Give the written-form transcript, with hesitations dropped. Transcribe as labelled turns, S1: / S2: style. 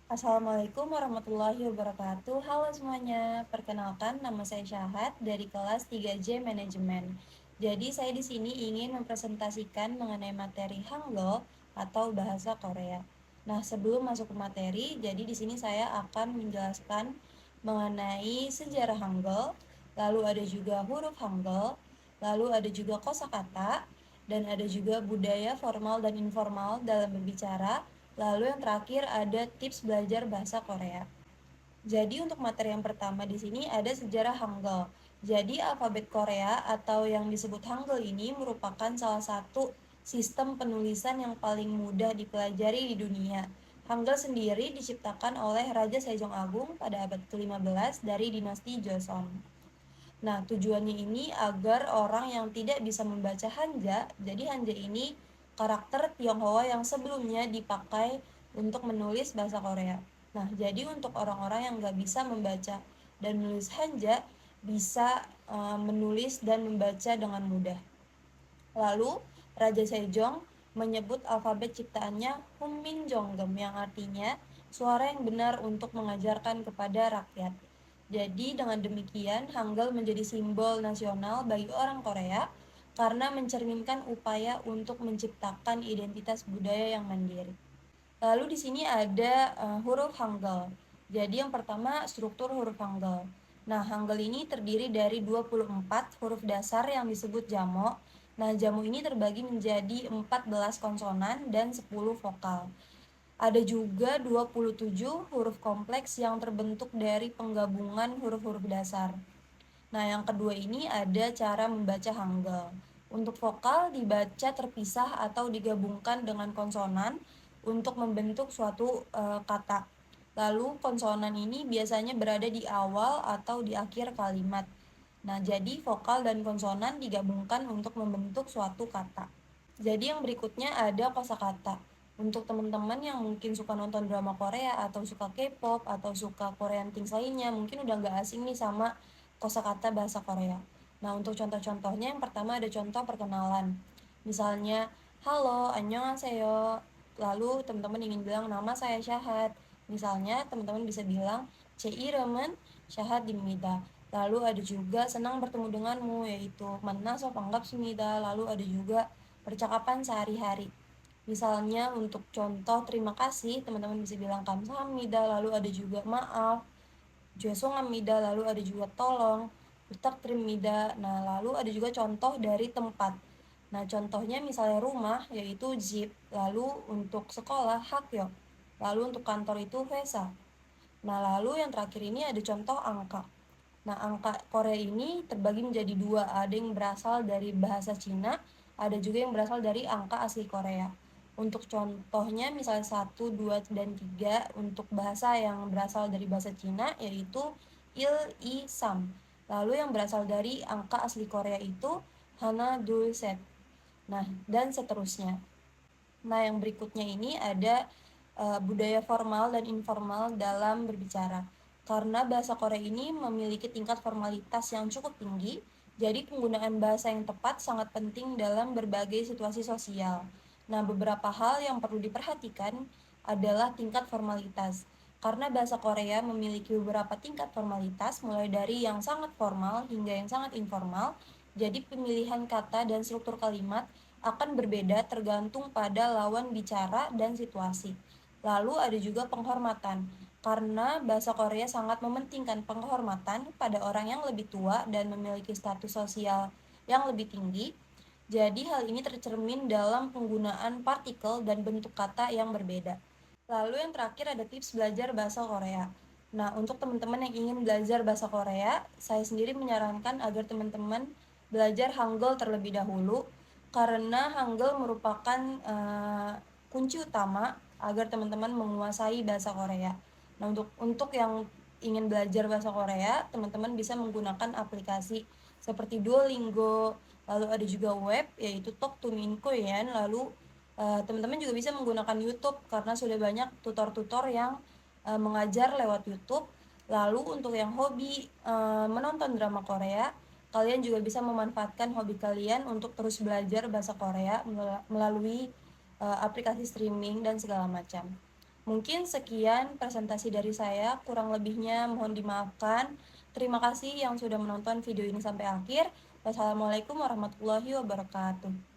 S1: Assalamualaikum warahmatullahi wabarakatuh. Halo semuanya, perkenalkan nama saya Syahad dari kelas 3J Manajemen. Jadi saya di sini ingin mempresentasikan mengenai materi Hangul atau bahasa Korea. Nah, sebelum masuk ke materi, jadi di sini saya akan menjelaskan mengenai sejarah Hangul, lalu ada juga huruf Hangul, lalu ada juga kosakata, dan ada juga budaya formal dan informal dalam berbicara. Lalu yang terakhir ada tips belajar bahasa Korea. Jadi untuk materi yang pertama di sini ada sejarah Hangul. Jadi alfabet Korea atau yang disebut Hangul ini merupakan salah satu sistem penulisan yang paling mudah dipelajari di dunia. Hangul sendiri diciptakan oleh Raja Sejong Agung pada abad ke-15 dari dinasti Joseon. Nah, tujuannya ini agar orang yang tidak bisa membaca Hanja, jadi Hanja ini karakter Tionghoa yang sebelumnya dipakai untuk menulis bahasa Korea. Nah, jadi untuk orang-orang yang nggak bisa membaca dan menulis Hanja, bisa menulis dan membaca dengan mudah. Lalu, Raja Sejong menyebut alfabet ciptaannya Humminjonggem yang artinya suara yang benar untuk mengajarkan kepada rakyat. Jadi dengan demikian, Hangul menjadi simbol nasional bagi orang Korea karena mencerminkan upaya untuk menciptakan identitas budaya yang mandiri. Lalu di sini ada huruf Hangul. Jadi yang pertama struktur huruf Hangul. Nah, Hangul ini terdiri dari 24 huruf dasar yang disebut jamo. Nah, jamo ini terbagi menjadi 14 konsonan dan 10 vokal. Ada juga 27 huruf kompleks yang terbentuk dari penggabungan huruf-huruf dasar. Nah, yang kedua ini ada cara membaca Hangul. Untuk vokal dibaca terpisah atau digabungkan dengan konsonan untuk membentuk suatu kata. Lalu konsonan ini biasanya berada di awal atau di akhir kalimat. Nah, jadi vokal dan konsonan digabungkan untuk membentuk suatu kata. Jadi yang berikutnya ada kosakata. Untuk teman-teman yang mungkin suka nonton drama Korea atau suka K-pop atau suka Korean Things lainnya, mungkin udah gak asing nih sama kosakata bahasa Korea. Nah, untuk contoh-contohnya yang pertama ada contoh perkenalan. Misalnya, halo, annyeonghaseyo. Lalu teman-teman ingin bilang nama saya Syahad. Misalnya teman-teman bisa bilang 제 이름은 Syahadimida. Lalu ada juga senang bertemu denganmu, yaitu 만나서 반갑습니다. Lalu ada juga percakapan sehari-hari. Misalnya untuk contoh terima kasih, teman-teman bisa bilang 감사합니다. Lalu ada juga maaf, 죄송합니다. Lalu ada juga tolong, 부탁드립니다. Nah, lalu ada juga contoh dari tempat. Nah, contohnya misalnya rumah, yaitu 집. Lalu untuk sekolah, 학교. Lalu untuk kantor itu 회사. Nah, lalu yang terakhir ini ada contoh angka. Nah, angka Korea ini terbagi menjadi dua. Ada yang berasal dari bahasa Cina, ada juga yang berasal dari angka asli Korea. Untuk contohnya misalnya 1, 2, dan 3 untuk bahasa yang berasal dari bahasa Cina yaitu il, i, sam. Lalu yang berasal dari angka asli Korea itu hana, dul, set. Nah, dan seterusnya. Nah, yang berikutnya ini ada budaya formal dan informal dalam berbicara. Karena bahasa Korea ini memiliki tingkat formalitas yang cukup tinggi, jadi penggunaan bahasa yang tepat sangat penting dalam berbagai situasi sosial. Nah, beberapa hal yang perlu diperhatikan adalah tingkat formalitas. Karena bahasa Korea memiliki beberapa tingkat formalitas, mulai dari yang sangat formal hingga yang sangat informal, jadi pemilihan kata dan struktur kalimat akan berbeda tergantung pada lawan bicara dan situasi. Lalu ada juga penghormatan, karena bahasa Korea sangat mementingkan penghormatan pada orang yang lebih tua dan memiliki status sosial yang lebih tinggi. Jadi hal ini tercermin dalam penggunaan partikel dan bentuk kata yang berbeda. Lalu yang terakhir ada tips belajar bahasa Korea. Nah, untuk teman-teman yang ingin belajar bahasa Korea, saya sendiri menyarankan agar teman-teman belajar Hangul terlebih dahulu karena Hangul merupakan kunci utama agar teman-teman menguasai bahasa Korea. Nah, untuk yang ingin belajar bahasa Korea, teman-teman bisa menggunakan aplikasi seperti Duolingo, lalu ada juga web yaitu Talk to Me in Korean, lalu teman-teman juga bisa menggunakan YouTube karena sudah banyak tutor-tutor yang mengajar lewat YouTube. Lalu untuk yang hobi menonton drama Korea, kalian juga bisa memanfaatkan hobi kalian untuk terus belajar bahasa Korea melalui aplikasi streaming dan segala macam. Mungkin sekian presentasi dari saya, kurang lebihnya mohon dimaafkan. Terima kasih yang sudah menonton video ini sampai akhir. Wassalamualaikum warahmatullahi wabarakatuh.